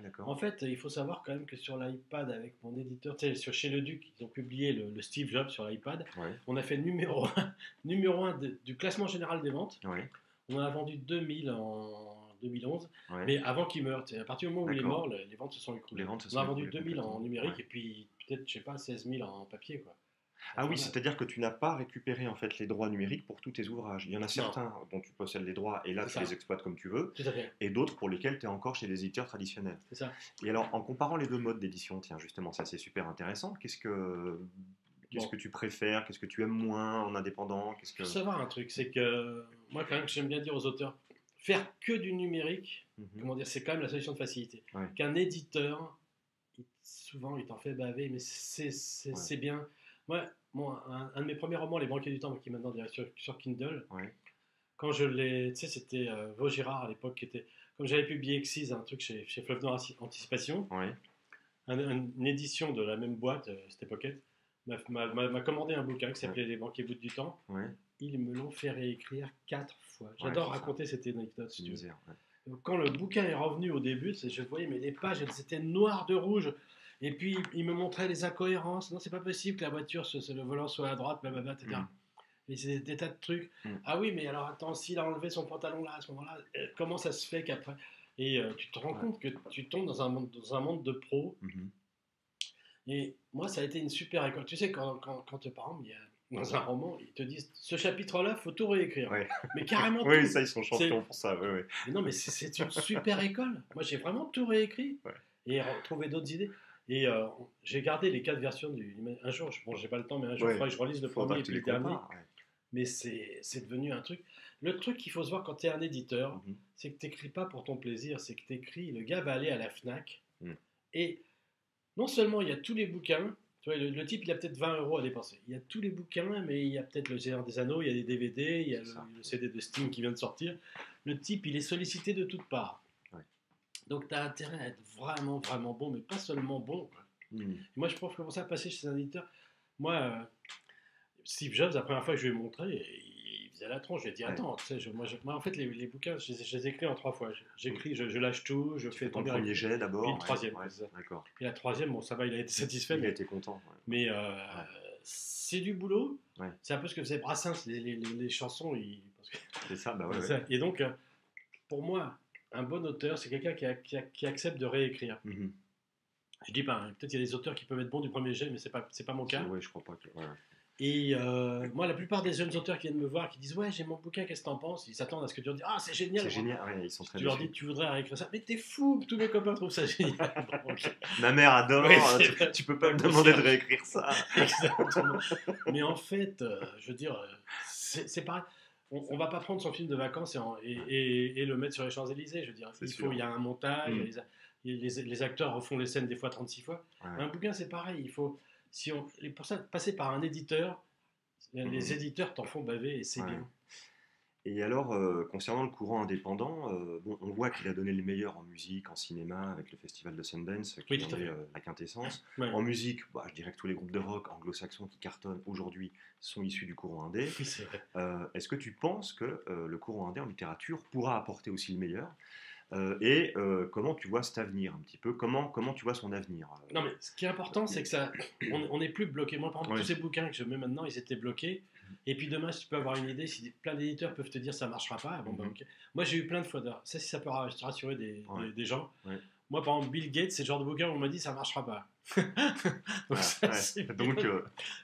d'accord. En fait, il faut savoir quand même que sur l'iPad, avec mon éditeur, tu sais, chez Le Duc, ils ont publié le Steve Jobs sur l'iPad. Ouais, On a fait numéro 1, numéro 1 du classement général des ventes. ouais, On en a vendu 2000 en 2011, ouais, mais avant qu'il meure. Tu sais, à partir du moment où il est d'accord. mort, les ventes se sont Les écroulées. ventes se On sont a vendu écroulées 2000 en complètement. Ouais. numérique et puis peut-être, je sais pas, 16 000 en papier, quoi. C'est Ah oui, infernal. c'est-à-dire que tu n'as pas récupéré en fait les droits numériques pour tous tes ouvrages. Il y en a Non, certains dont tu possèdes les droits et là c'est tu les ça, exploites comme tu veux, tout à fait, et d'autres pour lesquels tu es encore chez les éditeurs traditionnels. c'est ça. Et alors, en comparant les deux modes d'édition, tiens, justement, ça c'est super intéressant. Qu'est-ce que Bon, tu préfères? Qu'est-ce que tu aimes moins en indépendant? Qu'est-ce il que... faut savoir un truc, c'est que moi, quand même, j'aime bien dire aux auteurs, faire que du numérique, Mhm. comment dire, c'est quand même la solution de facilité. Ouais, Qu'un éditeur, souvent, il t'en fait baver, mais ouais, c'est bien. Moi, un de mes premiers romans, Les Banquiers du Temps, qui est maintenant sur Kindle, ouais, quand je l'ai, tu sais, c'était Vaugirard à l'époque, qui était, comme j'avais publié Exis, un truc chez Fleuve Noir Anticipation, ouais, une édition de la même boîte, c'était Pocket, m'a commandé un bouquin qui ouais, s'appelait Les Banquiers du Temps. ouais, Ils me l'ont fait réécrire 4 fois. ouais, J'adore c'est ça. raconter cette anecdote, C'est si une tu veux. misère. Ouais. Quand le bouquin est revenu au début, je voyais mais les pages, elles étaient noires de rouge. Et puis il me montrait les incohérences. Non, c'est pas possible que la voiture, le volant soit à droite, blablabla, etc. Mm, Et c'est des tas de trucs. mm. Ah oui, mais alors attends, s'il a enlevé son pantalon là, à ce moment-là, comment ça se fait qu'après. Et tu te rends Ouais. compte que tu tombes dans un monde de pros. Mhm. Et moi, ça a été une super école. Tu sais, par exemple, il y a, dans un roman, ils te disent ce chapitre-là, faut tout réécrire. Ouais. Mais carrément Oui, tout. ça, ils sont C'est champions pour ça. Ouais, ouais. mais non, mais c'est une super école. Moi, j'ai vraiment tout réécrit Ouais. et trouvé d'autres idées. Et j'ai gardé les 4 versions du. Un jour, bon, j'ai pas le temps, mais un jour, il Ouais. faudra que je relise le Faudra premier que et tu puis les le dernier. compares. Ouais. Mais c'est devenu un truc. Le truc qu'il faut se voir quand tu es un éditeur, Mhm. c'est que tu n'écris pas pour ton plaisir, c'est que tu écris. Le gars va aller à la Fnac Mm. et non seulement il y a tous les bouquins, tu vois, le type il a peut-être 20 euros à dépenser. Il y a tous les bouquins, mais il y a peut-être le Seigneur des Anneaux, il y a des DVD, il y a C'est ça. le CD de Steam qui vient de sortir. Le type il est sollicité de toutes parts. Ouais. Donc tu as intérêt à être vraiment, vraiment bon, mais pas seulement bon, quoi. Mm. Et moi je pense que commencer à passer chez un éditeur. Moi, Steve Jobs, la première fois que je lui ai montré, il faisait la tronche. Je lui ai dit Ouais. attends, tu sais, moi, en fait les bouquins, je les écris en 3 fois. J'écris, je lâche tout, je Tu fais fais ton tomber premier jet puis d'abord. une Ouais. troisième. Ouais. C'est ça. D'accord. Et la troisième, bon, ça va, il a été satisfait, Il a été content. Ouais. mais Ouais. c'est du boulot. Ouais. C'est un peu ce que faisait Brassens, les chansons. Parce que- C'est ça, bah ouais, c'est ouais. ça. Et donc, pour moi, un bon auteur, c'est quelqu'un qui accepte de réécrire. Mhm. Je dis pas, hein, peut-être il y a des auteurs qui peuvent être bons du premier jet, mais c'est pas mon cas. Ouais, je crois pas que. Ouais. Et moi, la plupart des jeunes auteurs qui viennent me voir, qui disent ouais, j'ai mon bouquin, qu'est-ce que t'en penses? Ils s'attendent à ce que tu leur dis ah, c'est génial. C'est génial, ouais, ils sont très Tu leur déçus. dis tu voudrais réécrire ça, mais t'es fou, tous mes copains trouvent ça génial. Donc, Ma mère adore, oui, c'est vrai. tu peux pas me La demander de concierge. réécrire ça. Exactement. Mais en fait, je veux dire, c'est pareil. On va pas prendre son film de vacances et le mettre sur les Champs-Élysées. Je veux dire, C'est sûr. il y a un montage, Mm. les acteurs refont les scènes des fois 36 fois. Ouais. Un bouquin, c'est pareil. Il faut, et pour ça, passer par un éditeur, les Mhm. éditeurs t'en font baver et c'est Ouais. bien. Et alors, concernant le courant indépendant, bon, on voit qu'il a donné le meilleur en musique, en cinéma, avec le festival de Sundance, Oui, qui en tout à est fait. la quintessence. Ouais. En musique, bah, je dirais que tous les groupes de rock anglo-saxons qui cartonnent aujourd'hui sont issus du courant indé. Oui, c'est vrai. Est-ce que tu penses que le courant indé en littérature pourra apporter aussi le meilleur? Et comment tu vois cet avenir un petit peu? Comment tu vois son avenir? Non, mais ce qui est important, c'est que ça, on n'est plus bloqué. Moi, par exemple, Ouais. tous ces bouquins que je mets maintenant, ils étaient bloqués. Et puis demain, si tu peux avoir une idée, si plein d'éditeurs peuvent te dire ça marchera pas, bon, bah, Mhm. ok. Moi, j'ai eu plein de fois d'heures. Ça, si ça peut rassurer Ouais. des gens. Ouais. Moi, par exemple, Bill Gates, c'est le genre de bouquin où on m'a dit ça marchera pas. Donc, Ah, ça, ouais. Donc,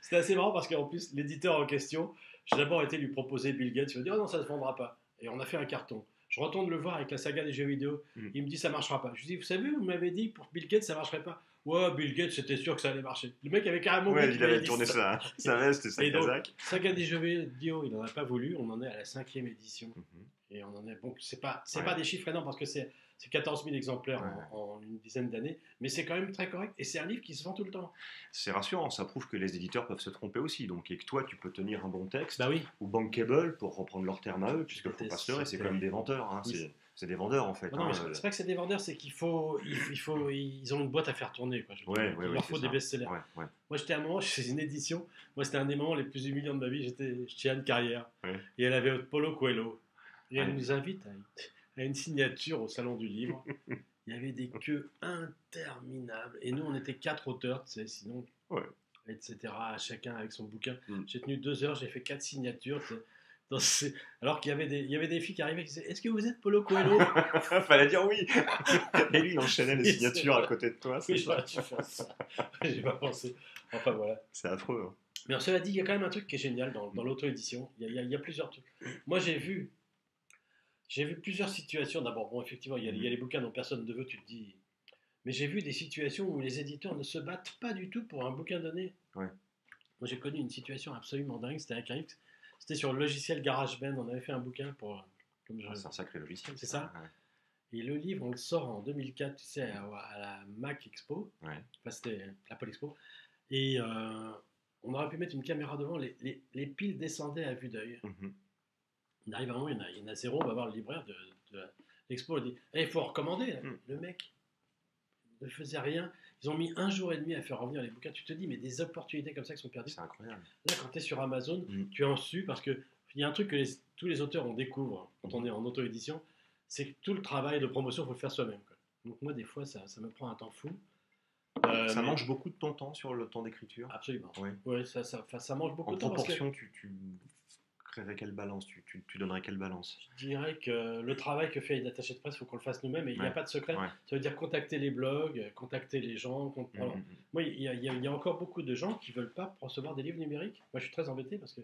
c'était assez marrant parce qu'en plus, l'éditeur en question, j'ai d'abord été lui proposer Bill Gates. Il m'a dit oh non, ça se vendra pas. Et on a fait un carton. Je retourne le voir avec la saga des jeux vidéo. Mm. Il me dit ça marchera pas. Je lui dis vous savez, vous m'avez dit que pour Bill Gates ça marcherait pas. Ouais, Bill Gates, c'était sûr que ça allait marcher. Le mec avait carrément oublié ouais, qu'il il m'avait avait dit tourné ça. sa veste et sa Et donc, casaque. saga des jeux vidéo, il n'en a pas voulu. On en est à la 5e édition. Mhm. Et on en est. Bon, c'est pas Ouais. des chiffres énormes parce que c'est 14 000 exemplaires Ouais. en une dizaine d'années. Mais c'est quand même très correct. Et c'est un livre qui se vend tout le temps. C'est rassurant, ça prouve que les éditeurs peuvent se tromper aussi, donc et que toi tu peux tenir un bon texte, Bah oui. ou bankable pour reprendre leur terme à eux, puisque faut C'était- pas se leurrer, c'est c'était- quand même des vendeurs, hein, Oui, c'est des vendeurs en fait. non, Hein, mais c'est pas que c'est des vendeurs, c'est ils ont une boîte à faire tourner. Quoi. ouais, Il leur faut c'est des ça. best-sellers. Ouais, ouais, Moi, j'étais à un moment chez une édition. Moi, c'était un des moments les plus humiliants de ma vie. J'étais chez Anne Carrière. ouais. Et elle avait Paulo Coelho. Et elle Ouais. nous invite à une signature au Salon du Livre. Il y avait des queues interminables. Et nous, on était 4 auteurs, tu sais, sinon, Ouais. etc. Chacun avec son bouquin. Mm. J'ai tenu 2 heures, j'ai fait 4 signatures. Tu sais, alors qu'il y avait des filles qui arrivaient qui disaient: Est-ce que vous êtes Paulo Coelho? Fallait dire oui. Et lui, il enchaînait les signatures à côté de toi. Oui, j'aurais dû faire ça. J'ai pas pensé. Enfin voilà. C'est affreux. Hein. Mais cela dit, il y a quand même un truc qui est génial dans l'auto-édition. Il y a plusieurs trucs. Moi, j'ai vu plusieurs situations. D'abord, bon, effectivement, il y a les bouquins dont personne ne veut, tu te dis. Mais j'ai vu des situations où les éditeurs ne se battent pas du tout pour un bouquin donné. Ouais. Moi, j'ai connu une situation absolument dingue. C'était sur le logiciel GarageBand. On avait fait un bouquin pour. C'est un sacré logiciel. C'est ça. Ouais. Et le livre, on le sort en 2004, tu sais, à la Mac Expo. Ouais. Enfin, c'était l'Apple Expo. Et on aurait pu mettre une caméra devant. Les piles descendaient à vue d'œil. Mhm. On arrive à un moment, il y en a zéro. On va voir le libraire de l'Expo. Il dit: il faut recommander. Le mec ne faisait rien. Ils ont mis 1 jour et demi à faire revenir les bouquins. Tu te dis, mais des opportunités comme ça qui sont perdues. C'est incroyable. Là, quand tu es sur Amazon, tu en su parce qu'il y a un truc que tous les auteurs on découvre quand on est en auto-édition, c'est que tout le travail de promotion, il faut le faire soi-même. Quoi. Donc moi, des fois, ça me prend un temps fou. Ça mange beaucoup de ton temps sur le temps d'écriture. Absolument. Oui. Ouais, ça mange beaucoup en de temps. En proportion, tu créerais quelle balance, tu donnerais quelle balance? Je dirais que le travail que fait l'attaché de presse, il faut qu'on le fasse nous-mêmes, et il n'y a pas de secret. Ouais. Ça veut dire contacter les blogs, contacter les gens. Moi, il y a encore beaucoup de gens qui ne veulent pas recevoir des livres numériques. Moi, je suis très embêté parce que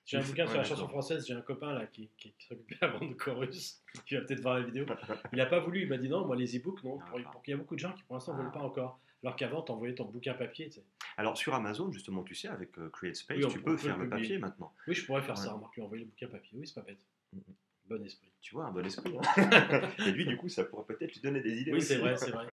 j'ai un bouquin sur la chanson française. J'ai un copain là qui s'occupait avant de Chorus, qui va peut-être voir la vidéo. Il n'a pas voulu, il m'a dit non, moi les e-books, non. Pour qu'il y a beaucoup de gens qui pour l'instant ne veulent pas encore. Alors qu'avant, tu envoyais ton bouquin papier. Tu sais. Alors sur Amazon, justement, tu sais, avec CreateSpace, tu peux faire le papier maintenant. Oui, je pourrais faire ça, remarque, lui envoyer le bouquin papier. Oui, c'est pas bête. Bon esprit. Tu vois, un bon esprit. Hein. Et lui, du coup, ça pourrait peut-être lui donner des idées. Oui, aussi. c'est vrai, c'est vrai.